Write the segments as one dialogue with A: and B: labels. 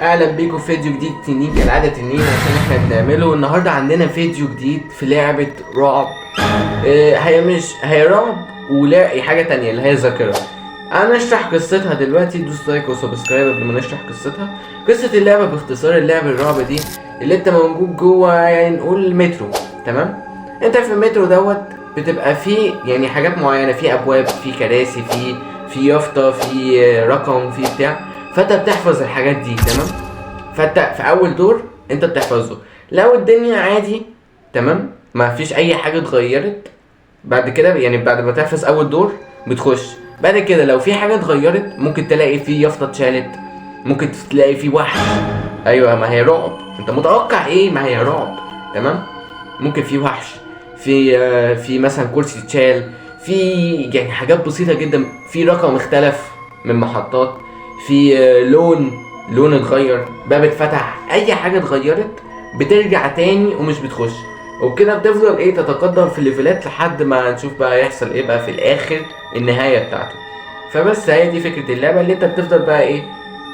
A: اهلا بيكم في فيديو جديد تنين كالعاده تنين عشان احنا بنعمله النهارده. عندنا فيديو جديد في لعبه رعب. هي رعب ولا حاجه تانية اللي هي ذاكره. انا اشرح قصتها دلوقتي. دوس لايك وسبسكرايب قبل ما نشرح قصتها. قصه اللعبه باختصار، اللعبه الرعب دي اللي انت موجود جوه، يعني نقول مترو. تمام، انت في المترو دوت بتبقى فيه يعني حاجات معينه، في ابواب، في كراسي، في يافطه، في رقم، في بتاع، فانت بتحفظ الحاجات دي. تمام، فانت في اول دور انت بتحفظه. لو الدنيا عادي تمام، ما فيش اي حاجه اتغيرت بعد كده، يعني بعد ما تحفظ اول دور بتخش. بعد كده لو في حاجه اتغيرت ممكن تلاقي في يافطه اتشالت، ممكن تلاقي في وحش. ايوه، ما هي رعب، انت متوقع ايه؟ ما هي رعب. تمام، ممكن في وحش، في مثلا كرسي اتشال، في يعني حاجات بسيطه جدا، في رقم اختلف من محطات، في لون اتغير، باب اتفتح، اي حاجه اتغيرت بترجع تاني ومش بتخش. وبكده بتفضل تتقدم في الليفلات لحد ما نشوف بقى يحصل ايه بقى في الاخر، النهايه بتاعته. فبس هي دي فكره اللعبه، اللي انت بتفضل بقى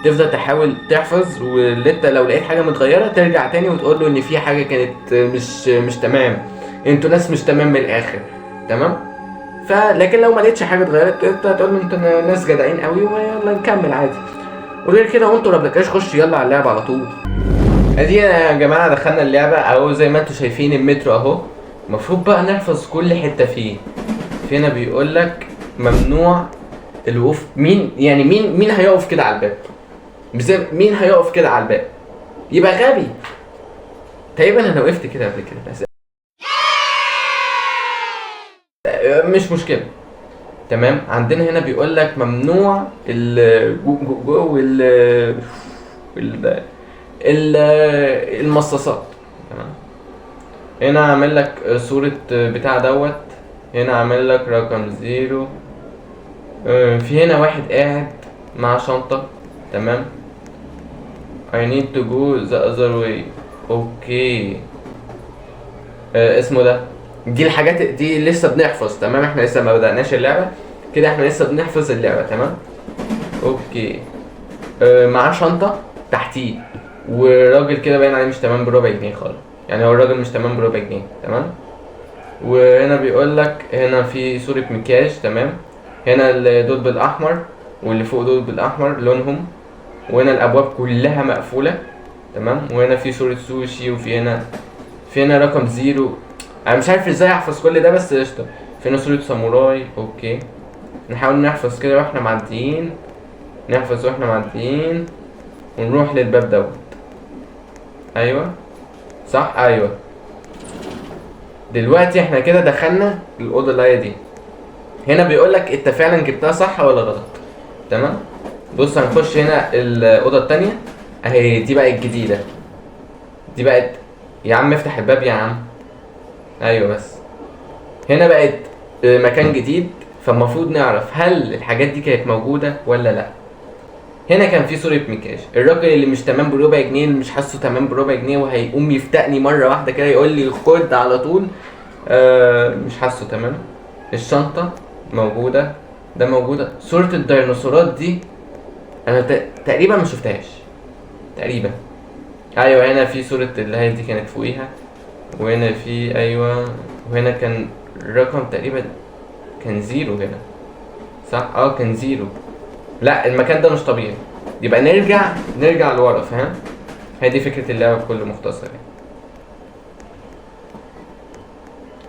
A: تفضل تحاول تحفظ، واللي انت لو لقيت حاجه متغيره ترجع تاني وتقول له ان في حاجه كانت مش تمام، انتوا ناس مش تمام من الاخر. تمام، لكن لو ما لقيتش حاجه اتغيرت انت هتقول له انتوا ناس جدعين قوي ويلا نكمل عادي. وغير كده وانتوا ما بدكاش خش يلا على اللعبه على طول. ادي يا جماعه دخلنا اللعبه اهو، زي ما انتوا شايفين المترو اهو. المفروض بقى نحفظ كل حته فيه. في هنا بيقول لك ممنوع الوقوف. مين هيقف كده على الباب؟ مين هيقف كده على الباب؟ يبقى غبي. تقريبا انا وقفت كده قبل كده بس مش مشكله. تمام، عندنا هنا بيقول لك ممنوع ال المصاصات. تمام، هنا عامل لك صورة بتاع دوت، هنا عامل لك رقم 0. في هنا واحد قاعد مع شنطة. تمام، I need to go the other way. اوكي، اسمه ده. دي الحاجات دي لسه بنحفظ. تمام، احنا لسه ما بدأناش اللعبة كده، احنا لسه بنحفظ اللعبة. تمام، اوكي. معاه شنطة تحتيه، وراجل كده باين عليه مش تمام بربع جنيه خالص، يعني هو الراجل مش تمام بربع جنيه. تمام، وهنا بيقول لك هنا في صورة مكياج. تمام، هنا دول بالاحمر واللي فوق دول بالاحمر لونهم، وهنا الابواب كلها مقفولة. تمام، وهنا في صورة سوشي، في هنا رقم 0. انا مش عارف ازاي احفظ كل ده بس قشطة. في هنا صورة ساموراي. اوكي، نحاول نحفظ كده واحنا معديين، نحفظ واحنا معديين ونروح للباب دوت. ايوه صح، ايوه. دلوقتي احنا كده دخلنا الاوضه اللي هي دي. هنا بيقول لك انت فعلا جبتها صح ولا غلط. تمام، بص هنخش هنا الاوضه التانية اهي، دي بقت الجديده، دي بقت. يا عم افتح الباب يا عم. ايوه بس هنا بقت مكان جديد، فالمفروض نعرف هل الحاجات دي كانت موجوده ولا لا. هنا كان في صورة مكياج، الراجل اللي مش تمام بربع جنيه، اللي مش حاسه تمام بربع جنيه وهيقوم يفتقني مرة واحدة كده يقول لي خد على طول. مش حاسه تمام. الشنطة موجودة، ده موجودة. صورة الديناصورات دي انا تقريبا ما شفتهاش تقريبا. ايوه هنا في صورة اللي هي دي كانت فوقيها، وهنا في ايوه، وهنا كان رقم تقريبا كان 0 هنا صح. كان 0. لا المكان ده مش طبيعي، يبقى نرجع لورا. فاهم؟ هي دي فكرة اللعبة بكل مختصر يعني.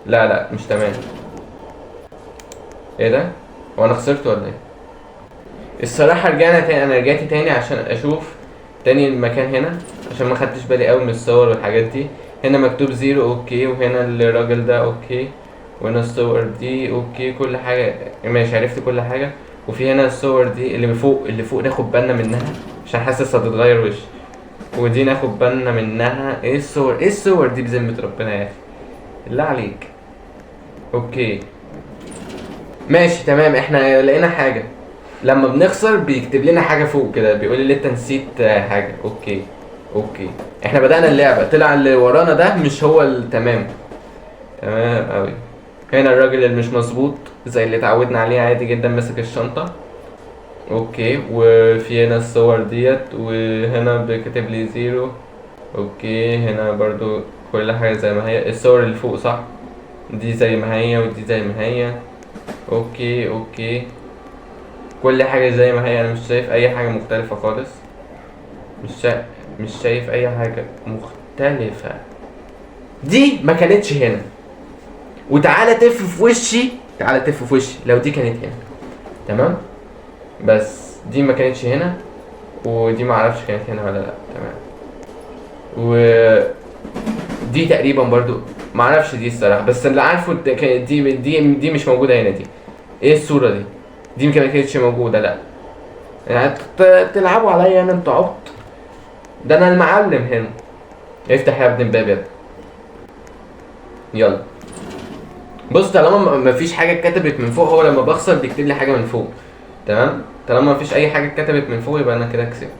A: لا مش تمام. ايه ده؟ هو انا خسرت ولا ايه؟ الصراحة رجعنا تاني، انا رجعت تاني عشان اشوف تاني المكان هنا، عشان ما خدتش بالي قوي من الصور والحاجات دي. هنا مكتوب 0 اوكي، وهنا الراجل ده اوكي، وهنا الصور دي اوكي، كل حاجة ماشي، عرفت كل حاجة. وفي هنا الصور دي اللي فوق ناخد بالنا منها عشان حاسس هتتغير وش، ودي ناخد بالنا منها. ايه الصور دي بذمة ربنا يا اخي، بالله عليك. اوكي ماشي تمام، احنا لقينا حاجة. لما بنخسر بيكتب لنا حاجة فوق كده، بيقول لي انت نسيت حاجة. اوكي احنا بدأنا اللعبة، طلع اللي ورانا ده مش هو التمام. تمام اوي. هنا الراجل اللي مش مظبوط زي اللي اتعودنا عليه عادي جدا ماسك الشنطة. اوكي، وفي هنا الصور ديت، وهنا كاتب لي 0. اوكي، هنا برضو كل حاجة زي ما هي. الصور اللي فوق صح، دي زي ما هي ودي زي ما هي. اوكي اوكي، كل حاجة زي ما هي. انا مش شايف اي حاجة مختلفة خالص. مش شايف اي حاجة مختلفة. دي ما كانتش هنا. وتعالى تف في وشي، تعالى تف في وشي لو دي كانت هنا. تمام، بس دي ما كانتش هنا، ودي ما اعرفش كانت هنا ولا لا. تمام، ودي تقريبا برضو ما اعرفش دي الصراحه، بس اللي عارفه دي مش موجوده هنا. دي ايه الصوره دي؟ دي ما كانتش موجوده، لا. يعني تلعبوا عليا انا، انتوا عبط. ده انا المعلم هنا. افتح يا ابن الباب يا ابني. يلا بص، طالما ما فيش حاجه اتكتبت من فوق، هو لما بخسر بيكتب لي حاجه من فوق. تمام، طالما ما فيش اي حاجه اتكتبت من فوق يبقى انا كده كسبت.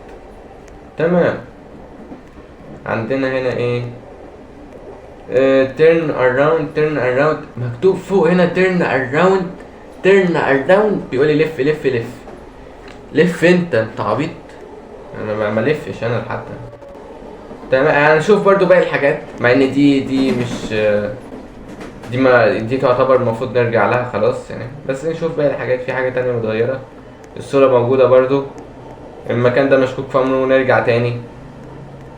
A: تمام، عندنا هنا ايه؟ turn around مكتوب فوق هنا turn around. بيقول لي لف لف لف لف. انت عبيط. انا ما لفش انا حتى. تمام، هنشوف برضو باقي الحاجات، مع ان دي مش دي تعتبر المفروض نرجع لها خلاص يعني. بس نشوف باقي الحاجات. في حاجة تانية متغيرة. الصورة موجودة برضو. المكان ده مشكوك في امره، ونرجع تاني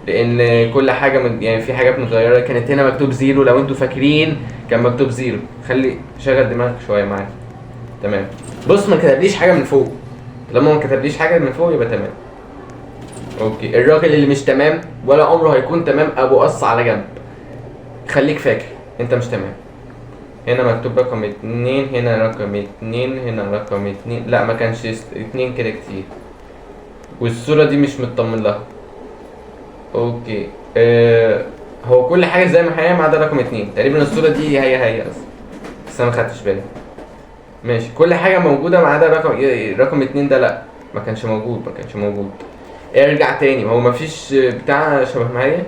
A: لان كل حاجه يعني في حاجات متغيره. كانت هنا مكتوب 0، لو انتوا فاكرين كان مكتوب 0. خلي شغل دماغك شويه معايا. تمام، بص ما كتبليش حاجه من فوق. لما ما كتبليش حاجه من فوق يبقى تمام. اوكي، الراجل اللي مش تمام ولا عمره هيكون تمام ابو قص على جنب. خليك فاكر انت مش تمام. هنا مكتوب رقم 2، هنا رقم 2، هنا رقم 2. لا ما كانش 2 كده كتير. والصوره دي مش مطمن لها. اوكي، هو كل حاجه زي ما هي ما عدا رقم 2. تقريبا الصوره دي هي اصلا، بس انا ما خدتش بالي. ماشي، كل حاجه موجوده ما عدا رقم 2 ده. لا ما كانش موجود. ارجع تاني، هو ما فيش بتاع شبه ما هي.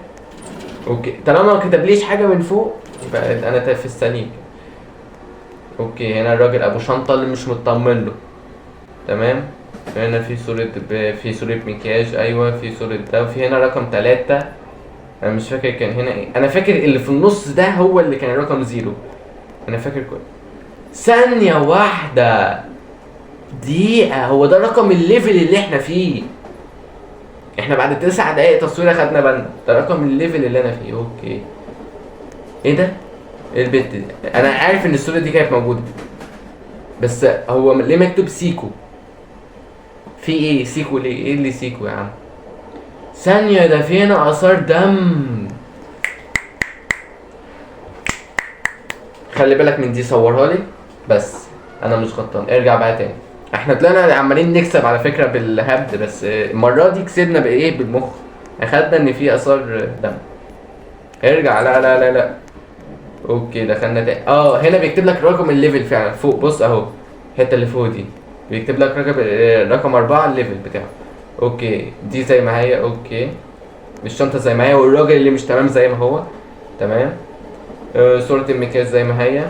A: اوكي، طالما ما كتبليش حاجه من فوق يبقى انا في السليم. اوكي، هنا الراجل ابو شنطه اللي مش مطمن له. تمام، هنا في صوره مكياج. ايوه، في صوره ده. وفي هنا رقم 3. انا مش فاكر كان هنا ايه. انا فاكر اللي في النص ده هو اللي كان رقم 0. انا فاكر ثانية واحدة، دقيقة. هو ده رقم الليفل اللي احنا فيه. احنا بعد 9 دقايق تصوير خدنا بالنا ده رقم الليفل اللي انا فيه. اوكي، ايه ده؟ ايه البت دي؟ انا عارف ان الصورة دي كانت موجودة، بس هو ليه مكتوب سيكو؟ في ايه سيكو؟ ليه؟ ايه اللي سيكو يا عم؟ ثانية، ده في هنا اثار دم. خلي بالك من دي، صورها لي. بس انا مش غلطان. ارجع بقى تاني. احنا طلعنا عمالين نكسب على فكره بالهبد، بس المره دي كسبنا بايه؟ بالمخ. اخدنا ان في اثار دم. ارجع. لا لا لا لا. اوكي، دخلنا تاني. هنا بيكتب لك رقم الليفل فعلا فوق. بص اهو، الحته اللي فوق دي بيكتب لك رقم 4 الليفل بتاعه. اوكي، دي زي ما هي. اوكي، الشنطه زي ما هي، والراجل اللي مش تمام زي ما هو. تمام، صورة المكياج زي ما هي.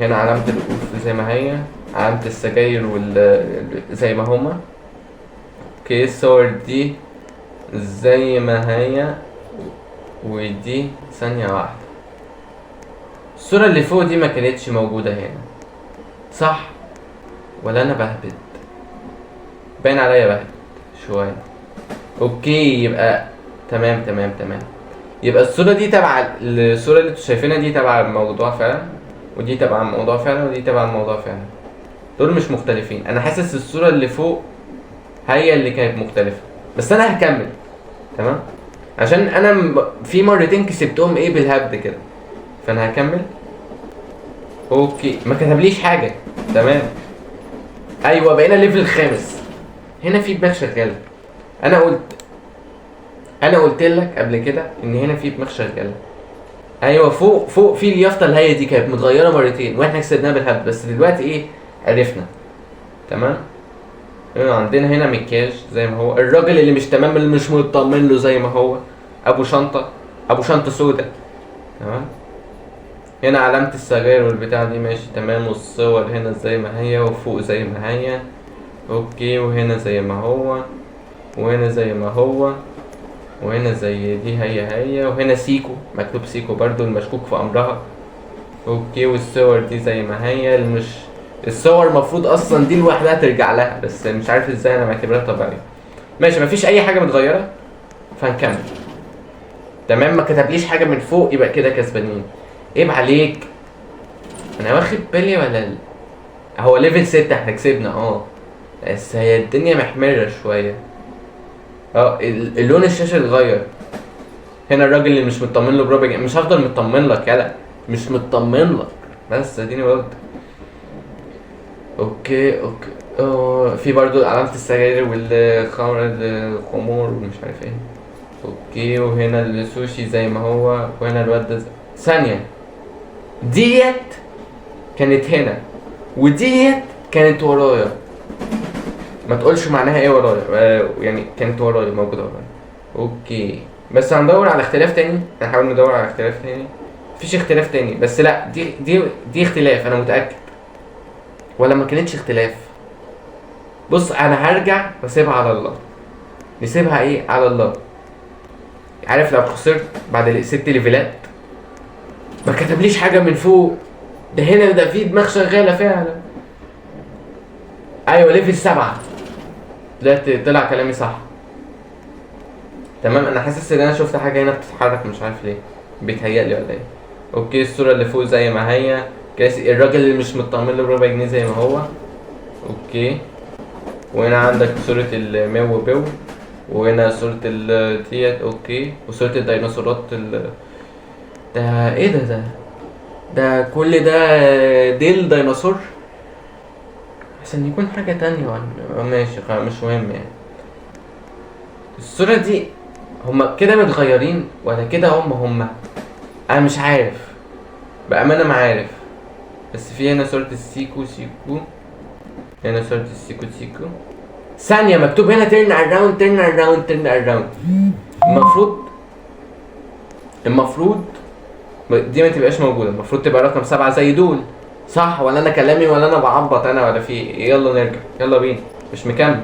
A: هنا علامة الأوف زي ما هي. علامة السجاير زي ما هما. اوكي، الصور دي زي ما هي. ودي ثانية واحدة، الصورة اللي فوق دي ما كانتش موجودة هنا صح؟ ولا أنا بهبد؟ باين عليا بهبد شوية. اوكي، يبقى تمام. يبقى الصورة دي تبع الصورة اللي انتوا شايفينها دي تبع الموضوع فعلا، ودي تبع الموضوع فعلا، ودي تبع الموضوع فعلا. دول مش مختلفين. انا حاسس الصورة اللي فوق هي اللي كانت مختلفة، بس انا هكمل. تمام، عشان انا في مرتين كسبتهم ايه بالهبد كده، فانا هكمل. اوكي، ما كتبليش حاجة. تمام، ايوه بقينا الليفل الخامس. هنا في دماغ شغالة. انا قلت لك قبل كده ان هنا في دماغ شغالة. ايوه، فوق في اليافطه اللي هي دي كانت متغيره مرتين واحنا كسبناها بالهبد، بس دلوقتي ايه؟ عرفنا. تمام، عندنا هنا مكياج زي ما هو. الراجل اللي مش تمام اللي مش مطمن له زي ما هو. ابو شنطه سودا. تمام، هنا علامه السجاير والبتاع دي ماشي تمام. والصور هنا زي ما هي، وفوق زي ما هي. اوكي، وهنا زي ما هو، وهنا زي ما هو، وهنا زي دي هي، وهنا سيكو، مكتوب سيكو برضو المشكوك في امرها. اوكي، والصور دي زي ما هي، مش الصور مفروض اصلا دي لوحدها ترجع لها، بس مش عارف ازاي انا معتبرها طبيعيه. ماشي، مفيش اي حاجه متغيره، فهنكمل. تمام، ما كتبليش حاجه من فوق، يبقى كده كسبانين. عيب عليك، انا واخد بالي هو ليفل 6 احنا كسبنا بس هي الدنيا محمرة شوية. اللون الشاشة اتغير. هنا الراجل اللي مش مطمن له بربع جنيه، مش هفضل مطمن لك يلا، مش مطمن لك، بس اديني برضه. اوكي في برضه علامة السجاير والخمر، الخمور ومش عارف ايه. اوكي، وهنا السوشي زي ما هو، وهنا الواد ده ثانية ديت كانت هنا، وديت كانت ورايا. ما تقولش معناها ايه ورايا، يعني كانت ورايا، موجودة ورايا. اوكي، بس هندور على اختلاف تاني، هنحاول ندور على اختلاف تاني. مفيش اختلاف تاني، بس لا دي اختلاف، انا متأكد. ولا ما كانتش اختلاف. بص انا هرجع واسيبها على الله. نسيبها ايه على الله. عارف لو خسرت بعد 6 ليفلات ما كتبليش حاجة من فوق، ده هنا ده في دماغ شغالة فعلا. ايوه ليفل 7. طلع كلامي صح. تمام، انا حاسس ان انا شفت حاجه هنا بتتحرك، مش عارف ليه، بيتهيألي ولا ايه. اوكي، الصوره اللي فوق زي ما هي، الراجل اللي مش مطمن له بربع جنيه زي ما هو. اوكي، وهنا عندك صوره الماو بيو، وهنا صوره ديت. اوكي، وصوره الديناصورات ده ايه ده كل ده ديل ديناصور، عشان يكون حاجه تانية ولا ماشي مش مهم يعني. الصوره دي هما كده متغيرين ولا كده هما انا مش عارف بأمانة، ما عارف. بس في هنا صورة السيكو، هنا صورة السيكو. ثانية مكتوب هنا turn around. المفروض دي ما تبقاش موجودة، المفروض تبقى رقم 7 زي دول، صح؟ ولا انا كلامي، ولا انا بعبط انا، ولا في إيه؟ يلا نرجع، يلا بينا، مش مكمل.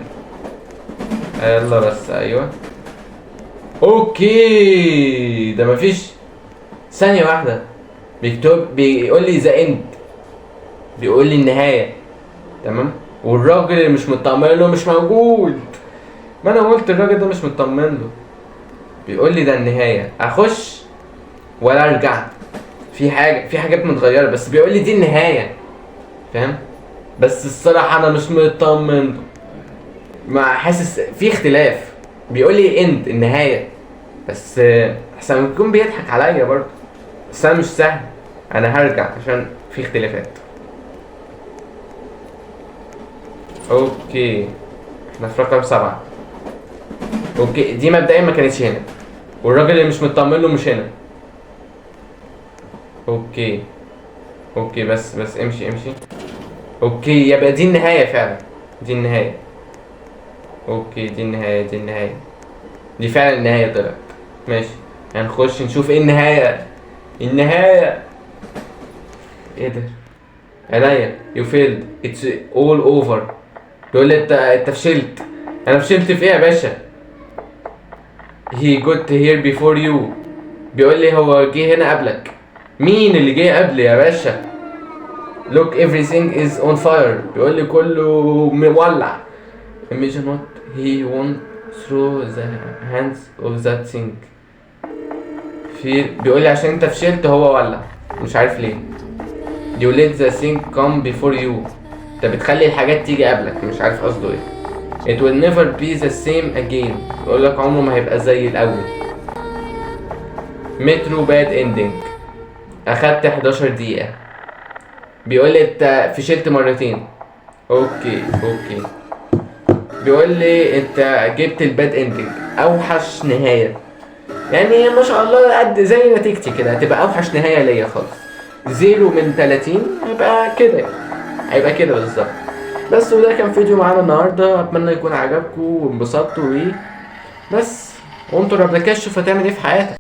A: يلا بس، ايوه. اوكي، ده مفيش ثانية واحدة، بيقول لي ذا اند، بيقول لي النهاية. تمام، والراجل اللي مش مطمن له مش موجود. ما انا قلت الراجل ده مش مطمن له. بيقول لي ده النهاية، اخش ولا ارجع؟ في حاجات متغيرة، بس بيقول لي دي النهاية، فاهم؟ بس الصراحة انا مش مطمن له، ما حاسس في اختلاف. بيقول لي اند النهاية، بس احسن يكون بيضحك عليا برضه، بس انا مش سهل، انا هرجع عشان في اختلافات. اوكي، احنا في رقم 7. اوكي، دي مبدئيا ما كانتش هنا، والراجل اللي مش مطمن له مش هنا. اوكي بس امشي. اوكي، يبقى دي النهاية فعلا، دي النهاية. اوكي، دي النهاية دي فعلا النهاية طلعت. ماشي، هنخش نشوف ايه النهاية. ايه ده؟ عينيا، you failed, it's all over. بيقول لي انت فشلت. انا فشلت في ايه يا باشا؟ he got here before you. بيقول لي هو جه هنا قبلك. مين اللي جه قبلي يا باشا؟ look everything is on fire. بيقول لي كله مولع. imagine what he went through the hands of that thing. بيقول لي عشان انت فشلت هو ولع، مش عارف ليه. you let the thing come before you. انت بتخلي الحاجات تيجي قبلك، مش عارف قصده ايه. it will never be the same again. بيقول لك عمره ما هيبقى زي الاول. مترو باد اندنج. اخدت 11 دقيقة. بيقول لي انت فشلت مرتين. اوكي بيقول لي انت جبت الباد اندنج، اوحش نهاية. يعني ما شاء الله قد زي نتيجتي كده، هتبقى اوحش نهاية ليا خالص. 0 من 30 هيبقى كده بالظبط. بس وده كان فيديو معانا النهارده، اتمنى يكون عجبكم وانبسطتوا بيه. بس وانتوا قبل كده شوف هتعمل ايه في حياتك.